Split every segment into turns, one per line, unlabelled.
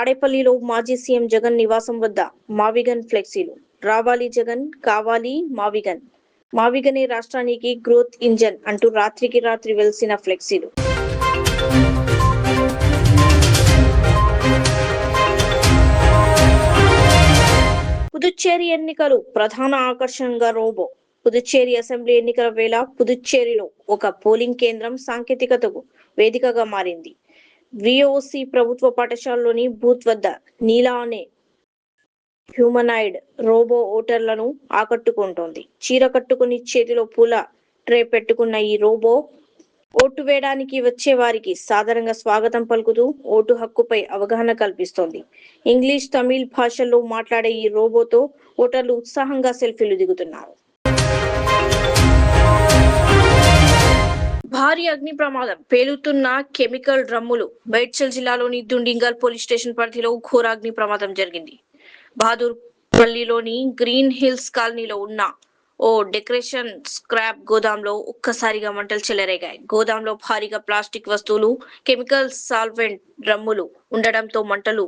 తాడేపల్లిలో మాజీ సీఎం జగన్ నివాసం వద్ద మావిగన్ ఫ్లెక్సీలు. రావాలి జగన్, కావాలి మావిగన్. మావిగనే రాష్ట్రానికి గ్రోత్ ఇంజన్ అంటూ రాత్రికి రాత్రి వెలిసిన ఫ్లెక్సీలు. పుదుచ్చేరి ఎన్నికలు ప్రధాన ఆకర్షణగా రోబో. పుదుచ్చేరి అసెంబ్లీ ఎన్నికల వేళ పుదుచ్చేరిలో ఒక పోలింగ్ కేంద్రం సాంకేతికతకు వేదికగా మారింది. విఓసి ప్రభుత్వ పాఠశాలలోని బూత్ వద్ద నీలా అనే హ్యూమనాయిడ్ రోబో ఓటర్లను ఆకట్టుకుంటోంది. చీర కట్టుకుని చేతిలో పూల ట్రే పెట్టుకున్న ఈ రోబో ఓటు వేయడానికి వచ్చే వారికి సాధారణంగా స్వాగతం పలుకుతూ ఓటు హక్కుపై అవగాహన కల్పిస్తోంది. ఇంగ్లీష్, తమిళ్ భాషల్లో మాట్లాడే ఈ రోబోతో ఓటర్లు ఉత్సాహంగా సెల్ఫీలు దిగుతున్నారు. భారీ అగ్ని ప్రమాదం, పేలుతున్న కెమికల్ డ్రమ్ములు. మేడ్చల్ జిల్లాలోని దుండింగల్ పోలీస్ స్టేషన్ పరిధిలో ఘోర అగ్ని ప్రమాదం జరిగింది. బహదూర్ పల్లిలోని గ్రీన్ హిల్స్ కాలనీలో ఉన్న ఓ డెకరేషన్ స్క్రాప్ గోదాంలో ఒక్కసారిగా మంటలు చెలరేగాయి. గోదాంలో భారీగా ప్లాస్టిక్ వస్తువులు, కెమికల్ సాల్వెంట్ డ్రమ్ములు ఉండడంతో మంటలు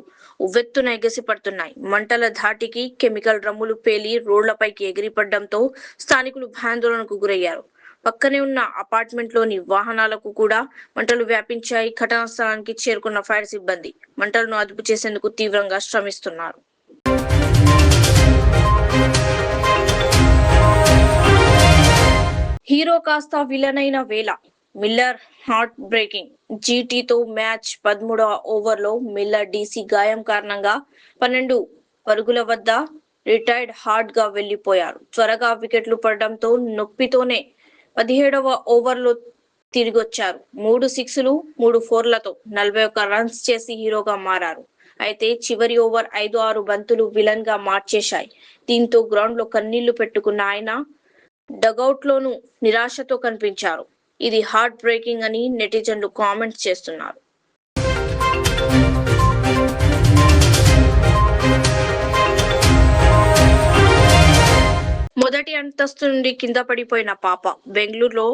ఉవ్వెత్తున ఎగసిపడుతున్నాయి. మంటల ధాటికి కెమికల్ డ్రమ్ములు పేలి రోడ్లపైకి ఎగిరిపడడంతో స్థానికులు భయాందోళనకు గురయ్యారు. పక్కనే ఉన్న అపార్ట్మెంట్ లోని వాహనాలకు కూడా మంటలు వ్యాపించాయి. ఘటనా స్థలానికి చేరుకున్న ఫైర్ సిబ్బంది మంటలను అదుపు చేసేందుకు తీవ్రంగా శ్రమిస్తున్నారు. హీరో కాస్త విలన్ అయిన వేళ. Miller heart breaking. జీటీతో మ్యాచ్ 13వ ఓవర్లో మిల్లర్ డీసీ గాయం కారణంగా 12 పరుగుల వద్ద రిటైర్డ్ హార్డ్ గా వెళ్లిపోయారు. త్వరగా వికెట్లు పడడంతో నొప్పితోనే 17వ ఓవర్లో తిరిగొచ్చారు. 3 సిక్స్లు 3 ఫోర్లతో 41 రన్స్ చేసి హీరోగా మారారు. అయితే చివరి ఓవర్ 5-6 బంతులు విలన్ గా మార్చేశాయి. దీంతో గ్రౌండ్ లో కన్నీళ్లు పెట్టుకున్న ఆయన డగౌట్ లోనూ నిరాశతో కనిపించారు. ఇది హార్ట్ బ్రేకింగ్ అని నెటిజన్లు కామెంట్స్ చేస్తున్నారు. మొదటి అంతస్తు నుండి కింద పడిపోయిన పాప. బెంగళూరులో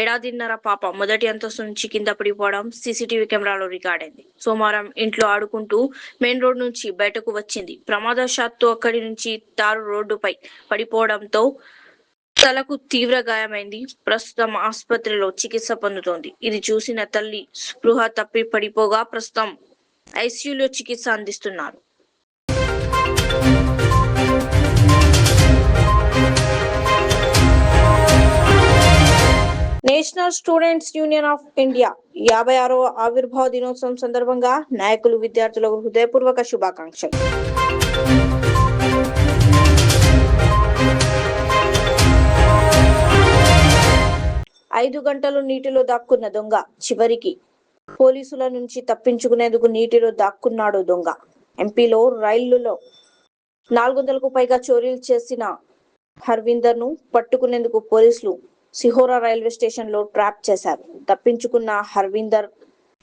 ఏడాదిన్నర పాప మొదటి అంతస్తు నుంచి కింద పడిపోవడం సీసీటీవీ కెమెరాలో రికార్డైంది. సోమవారం ఇంట్లో ఆడుకుంటూ మెయిన్ రోడ్ నుంచి బయటకు వచ్చింది. ప్రమాదవశాత్తు అక్కడి నుంచి తారు రోడ్డుపై పడిపోవడంతో తలకు తీవ్ర గాయమైంది. ప్రస్తుతం ఆసుపత్రిలో చికిత్స పొందుతోంది. ఇది చూసిన తల్లి స్పృహ తప్పి పడిపోగా ప్రస్తుతం ఐసీయూలో చికిత్స అందిస్తున్నారు. National Students Union of India 56వ ఆవిర్భావ దినోత్సవం సందర్భంగా నాయకులు, విద్యార్థులకు హృదయపూర్వక శుభాకాంక్షలు. 5 గంటలు నీటిలో దాక్కున్న దొంగ. చివరికి పోలీసుల నుంచి తప్పించుకునేందుకు నీటిలో దాక్కున్నాడు దొంగ. ఎంపీలో రైళ్లలో 400కు పైగా చోరీలు చేసిన హర్విందర్ ను పట్టుకునేందుకు పోలీసులు సిహోరా రైల్వే స్టేషన్ లో ట్రాప్ చేశారు. తప్పించుకున్న హర్విందర్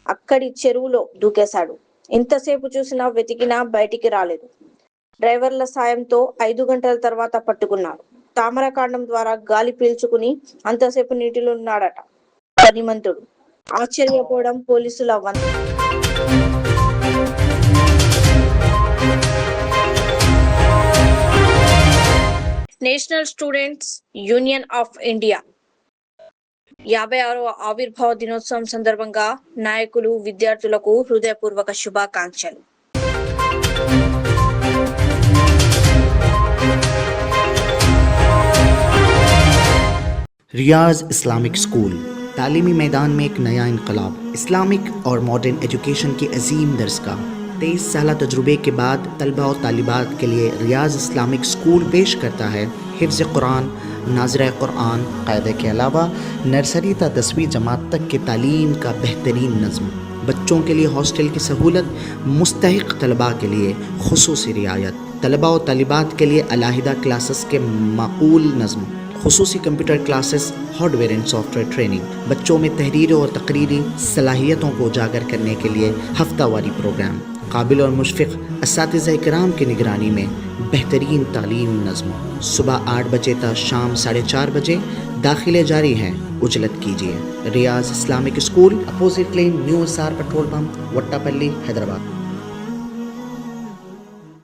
అక్కడి చెరువులో దూకేశాడు. ఇంతసేపు చూసినా వెతికినా బయటికి రాలేదు. డ్రైవర్ల సాయంతో 5 గంటల తర్వాత పట్టుకున్నారు. తామరకాండం ద్వారా గాలి పీల్చుకుని అంతసేపు నీటిలో ఉన్నాడట పనిమంతుడు. ఆశ్చర్యపోవడం పోలీసుల వంతు. National Students Union of India 56వ ఆవిర్భావ దినోత్సవం సందర్భంగా నాయకులు, విద్యార్థులకు హృదయపూర్వక శుభాకాంక్షలు.
रियाज इस्लामिक स्कूल तालीमी मैदान में एक नया इनकलाब। इस्लामिक और मॉडर्न एजुकेशन की अजीम दरसगाह 23 साल तजुर्बे के बाद तलबा और तालिबात के लिए रियाज इस्लामिक स्कूल पेश करता है हिफ्ज़ कुरान, नाज़िरा कुरान, क़ायदे के अलावा नर्सरी ता 10वीं जमात तक के तालीम का बेहतरीन नज़्म। बच्चों के लिए हॉस्टल की सहूलत, मुस्तहिक़ तलबा के लिए खुसूसी रियायत, तलबा और तालिबात के लिए अलाहिदा क्लासेस के माकूल नज़्म, खुसूसी computer classes, hardware and software training, बच्चों में तहरीर और तकरीरी सलाहियतों को उजागर करने के लिए हफ्तावारी प्रोग्राम, काबिल और मुशफ़िक़ असातिज़ा इकराम की निगरानी में बेहतरीन तालीम नज़्म। सुबह 8 बजे तक शाम 4:30 बजे दाखिले जारी हैं, उजलत कीजिए। Riyaz Islamic school, opposite lane, new SR petrol pump, Wattapalli, Hyderabad.